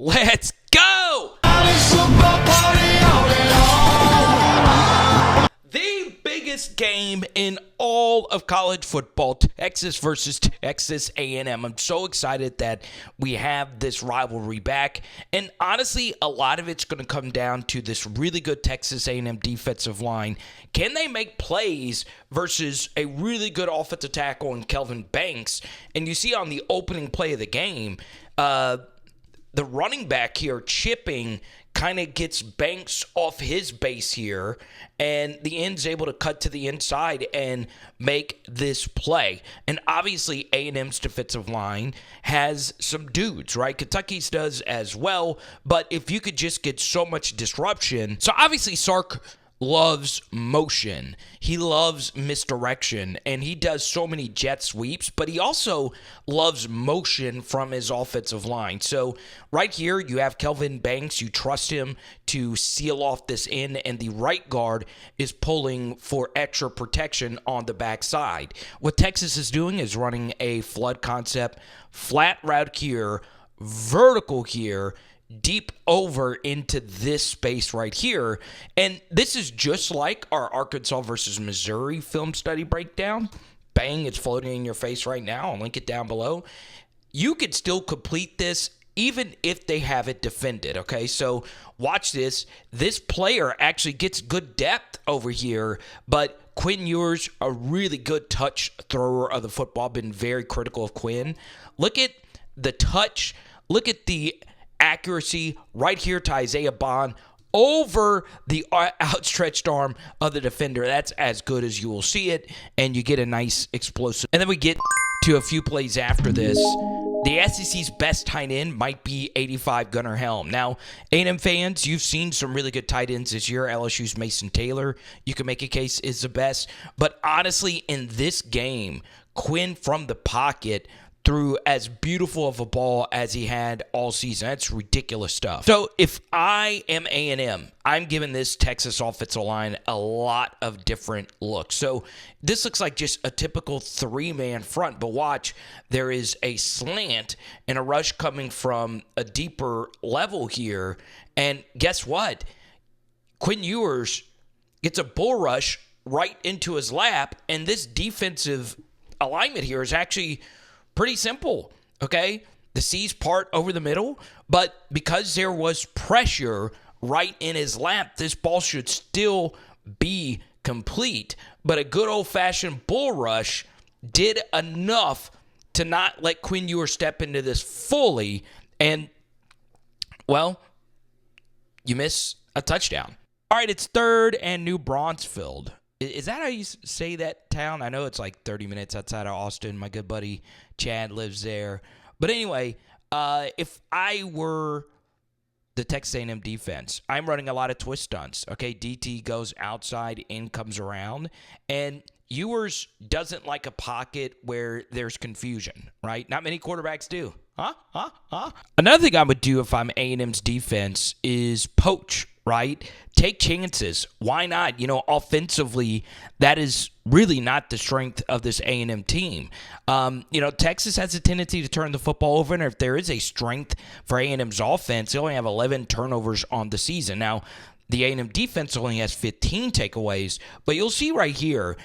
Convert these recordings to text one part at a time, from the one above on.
Let's go! The biggest game in all of college football, Texas versus Texas A&M. I'm so excited that we have this rivalry back. And honestly, a lot of it's going to come down to this really good Texas A&M defensive line. Can they make plays versus a really good offensive tackle in Kelvin Banks? And you see on the opening play of the game, the running back here chipping kind of gets Banks off his base here, and the end's able to cut to the inside and make this play. And obviously A&M's defensive line has some dudes, right? Kentucky's does as well, but if you could just get so much disruption. So obviously SARK loves motion. He loves misdirection, and he does so many jet sweeps, but he also loves motion from his offensive line. So right here, you have Kelvin Banks. You trust him to seal off this end, and the right guard is pulling for extra protection on the backside. What Texas is doing is running a flood concept, flat route here, vertical here, deep over into this space right here. And this is just like our Arkansas versus Missouri film study breakdown. Bang, it's floating in your face right now. I'll link it down below. You could still complete this even if they have it defended, okay? So watch this. This player actually gets good depth over here, but Quinn Ewers, a really good touch thrower of the football, been very critical of Quinn. Look at the touch. Look at the accuracy right here to Isaiah Bond over the outstretched arm of the defender. That's as good as you will see it, and you get a nice explosive. And then we get to a few plays after this. The SEC's best tight end might be 85 Gunnar Helm. Now, A&M fans, you've seen some really good tight ends this year. LSU's Mason Taylor, you can make a case, is the best. But honestly, in this game, Quinn from the pocket threw as beautiful of a ball as he had all season. That's ridiculous stuff. So if I am A&M, I'm giving this Texas offensive line a lot of different looks. So this looks like just a typical three-man front, but watch, there is a slant and a rush coming from a deeper level here. And guess what? Quinn Ewers gets a bull rush right into his lap, and this defensive alignment here is actually pretty simple, okay? The C's part over the middle, but because there was pressure right in his lap, this ball should still be complete. But a good old-fashioned bull rush did enough to not let Quinn Ewers step into this fully, and, well, you miss a touchdown. All right, it's 3rd and New Braunfels. Is that how you say that town? I know it's like 30 minutes outside of Austin. My good buddy Chad lives there. But anyway, if I were the Texas A&M defense, I'm running a lot of twist stunts. Okay, DT goes outside, in comes around. And Ewers doesn't like a pocket where there's confusion, right? Not many quarterbacks do. Another thing I would do if I'm A&M's defense is poach, right? Take chances. Why not? You know, offensively, that is really not the strength of this A&M team. You know, Texas has a tendency to turn the football over, and if there is a strength for A&M's offense, they only have 11 turnovers on the season. Now, the A&M defense only has 15 takeaways, but you'll see right here,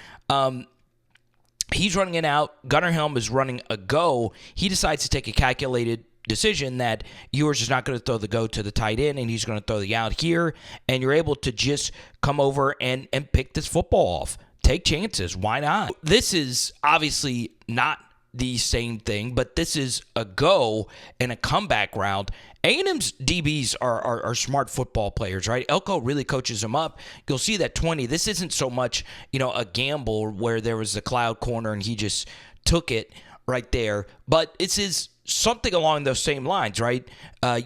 he's running it out. Gunnar Helm is running a go. He decides to take a calculated decision that Ewers is not going to throw the go to the tight end, and he's going to throw the out here, and you're able to just come over and pick this football off. Take chances. Why not? This is obviously not the same thing, but this is a go and a comeback route. A&M's DBs are smart football players, right? Elko really coaches them up. You'll see that 20. This isn't so much, you know, a gamble where there was the cloud corner and he just took it right there, but this is something along those same lines, right?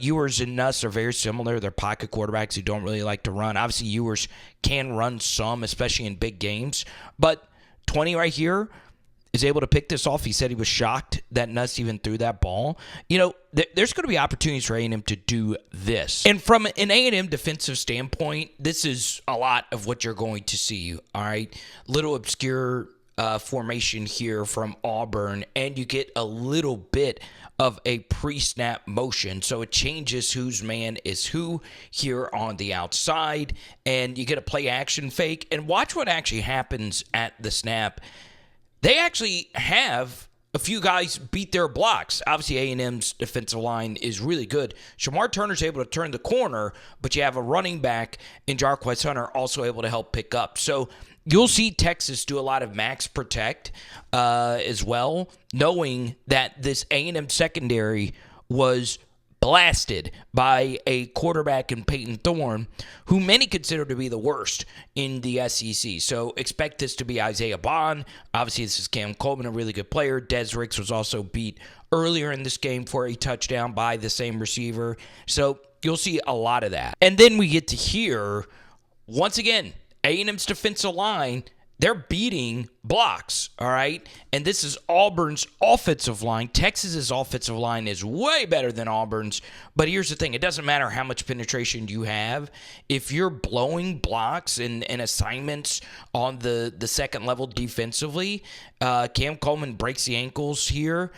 Ewers and Nuss are very similar. They're pocket quarterbacks who don't really like to run. Obviously, Ewers can run some, especially in big games, but 20 right here is able to pick this off. He said he was shocked that Nuss even threw that ball. You know, there's going to be opportunities for A&M to do this. And from an A&M defensive standpoint, this is a lot of what you're going to see, all right? Little obscure formation here from Auburn, and you get a little bit of a pre-snap motion. So it changes whose man is who here on the outside. And you get a play action fake. And watch what actually happens at the snap. They actually have a few guys beat their blocks. Obviously, A&M's defensive line is really good. Shamar Turner's able to turn the corner, but you have a running back in Jarquez Hunter also able to help pick up. So you'll see Texas do a lot of max protect as well, knowing that this A&M secondary was blasted by a quarterback in Peyton Thorne, who many consider to be the worst in the SEC. So expect this to be Isaiah Bond. Obviously, this is Cam Coleman, a really good player. Des Ricks was also beat earlier in this game for a touchdown by the same receiver. So you'll see a lot of that. And then we get to hear, once again, A&M's defensive line, they're beating blocks, all right? And this is Auburn's offensive line. Texas's offensive line is way better than Auburn's. But here's the thing. It doesn't matter how much penetration you have. If you're blowing blocks and assignments on the second level defensively, Cam Coleman breaks the ankles here.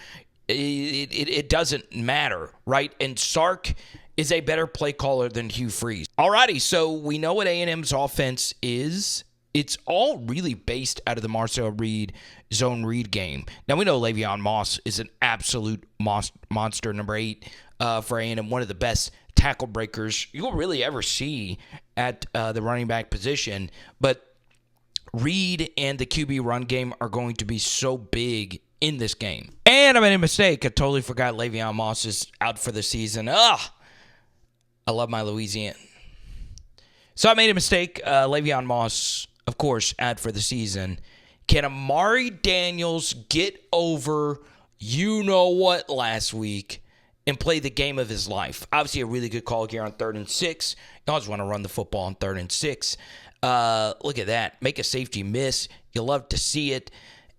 It doesn't matter, right? And Sark is a better play caller than Hugh Freeze. Alrighty, so we know what A&M's offense is. It's all really based out of the Marcel Reed zone read game. Now, we know Le'Veon Moss is an absolute monster, number 8 for A&M, one of the best tackle breakers you'll really ever see at the running back position. But Reed and the QB run game are going to be so big in this game. And I made a mistake. I totally forgot Le'Veon Moss is out for the season. I love my Louisiana. So I made a mistake. Le'Veon Moss, of course, out for the season. Can Amari Daniels get over you-know-what last week and play the game of his life? Obviously, a really good call here on 3rd and 6. You always want to run the football on 3rd and 6. Look at that. Make a safety miss. You love to see it.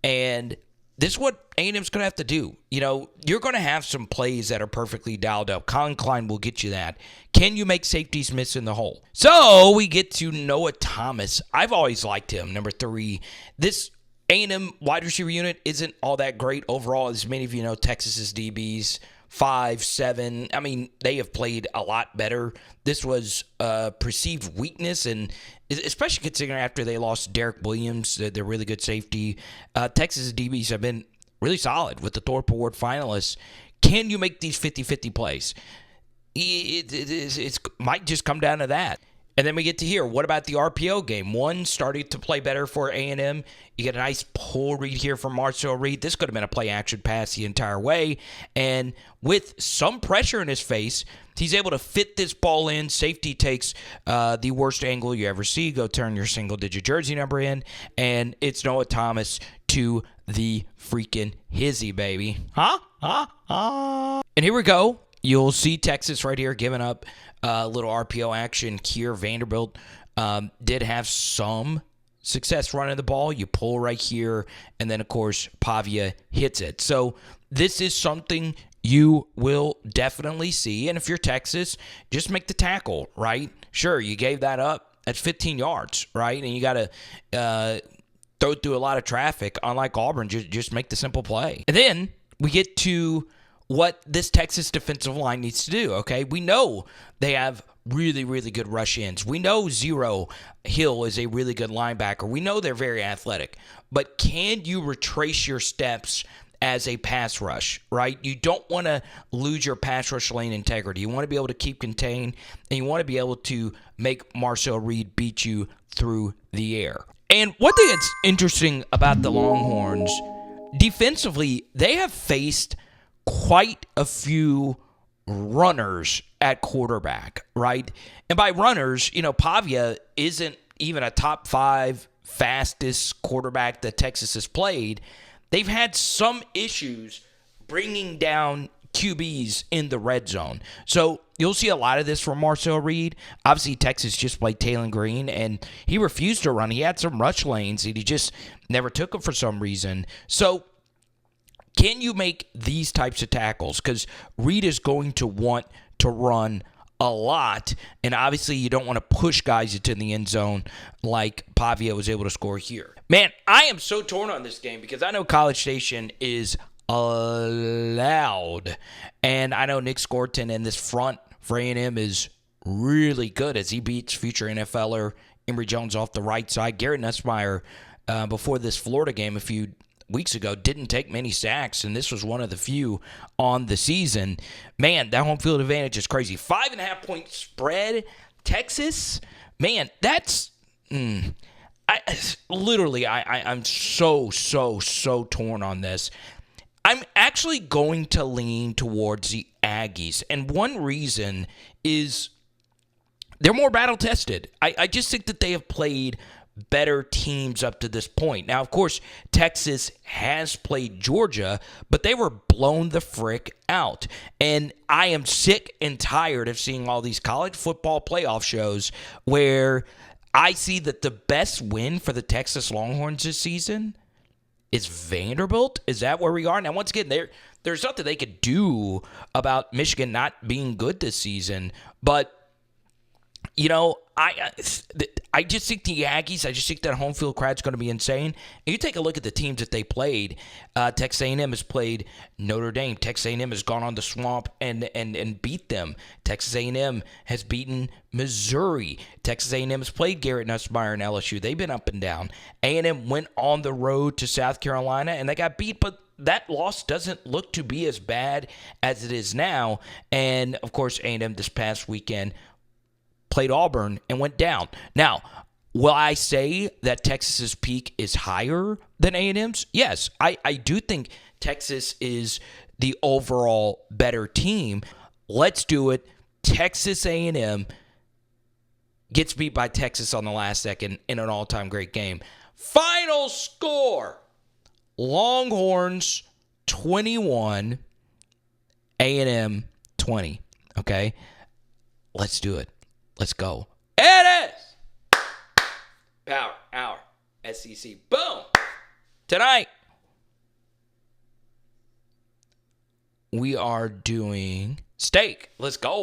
And this is what A&M's going to have to do. You know, you're going to have some plays that are perfectly dialed up. Colin Klein will get you that. Can you make safeties miss in the hole? So we get to Noah Thomas. I've always liked him, number 3. This A&M wide receiver unit isn't all that great overall. As many of you know, Texas's DBs, 5, 7. I mean, they have played a lot better. This was perceived weakness, and especially considering after they lost Derek Williams, they're really good safety. Texas DBs have been really solid with the Thorpe Award finalists. Can you make these 50-50 plays? It might just come down to that. And then we get to hear, what about the RPO game? One started to play better for A&M. You get a nice pull read here from Marcel Reed. This could have been a play-action pass the entire way. And with some pressure in his face, he's able to fit this ball in. Safety takes the worst angle you ever see. Go turn your single-digit jersey number in. And it's Noah Thomas to the freaking hizzy, baby. And here we go. You'll see Texas right here giving up a little RPO action here. Vanderbilt did have some success running the ball. You pull right here, and then, of course, Pavia hits it. So this is something you will definitely see. And if you're Texas, just make the tackle, right? Sure, you gave that up. That's 15 yards, right? And you got to throw through a lot of traffic. Unlike Auburn, just make the simple play. And then we get to what this Texas defensive line needs to do, okay? We know they have really, really good rush ins. We know Zero Hill is a really good linebacker. We know they're very athletic. But can you retrace your steps as a pass rush, right? You don't want to lose your pass rush lane integrity. You want to be able to keep contained, and you want to be able to make Marcel Reed beat you through the air. And one thing that's interesting about the Longhorns, defensively, they have faced quite a few runners at quarterback, right? And by runners, you know, Pavia isn't even a top 5 fastest quarterback that Texas has played. They've had some issues bringing down QBs in the red zone. So you'll see a lot of this from Marcel Reed. Obviously, Texas just played Taylon Green, and he refused to run. He had some rush lanes, and he just never took them for some reason. So can you make these types of tackles? Because Reed is going to want to run a lot, and obviously you don't want to push guys into the end zone like Pavia was able to score here. Man, I am so torn on this game because I know College Station is allowed. And I know Nick Scorton and this front for A&M is really good as he beats future NFLer Emory Jones off the right side. Garrett Nussmeier, before this Florida game a few weeks ago, didn't take many sacks, and this was one of the few on the season. Man, that home field advantage is crazy. 5.5-point spread, Texas. Man, that's I'm so torn on this. I'm actually going to lean towards the Aggies, and one reason is they're more battle-tested. I just think that they have played better teams up to this point. Now, of course, Texas has played Georgia, but they were blown the frick out. And I am sick and tired of seeing all these college football playoff shows where I see that the best win for the Texas Longhorns this season is Vanderbilt. Is that where we are? Now, once again, there's nothing they could do about Michigan not being good this season, but you know, I just think the Aggies, I just think that home field crowd's going to be insane. And you take a look at the teams that they played. Texas A&M has played Notre Dame. Texas A&M has gone on the swamp and beat them. Texas A&M has beaten Missouri. Texas A&M has played Garrett Nussmeier and LSU. They've been up and down. A&M went on the road to South Carolina, and they got beat, but that loss doesn't look to be as bad as it is now. And, of course, A&M this past weekend played Auburn and went down. Now, will I say that Texas's peak is higher than A&M's? Yes, I do think Texas is the overall better team. Let's do it. Texas A&M gets beat by Texas on the last second in an all-time great game. Final score, Longhorns 21, A&M 20. Okay? Let's do it. Let's go. It is Power Hour SEC. Boom. Tonight, we are doing steak. Let's go.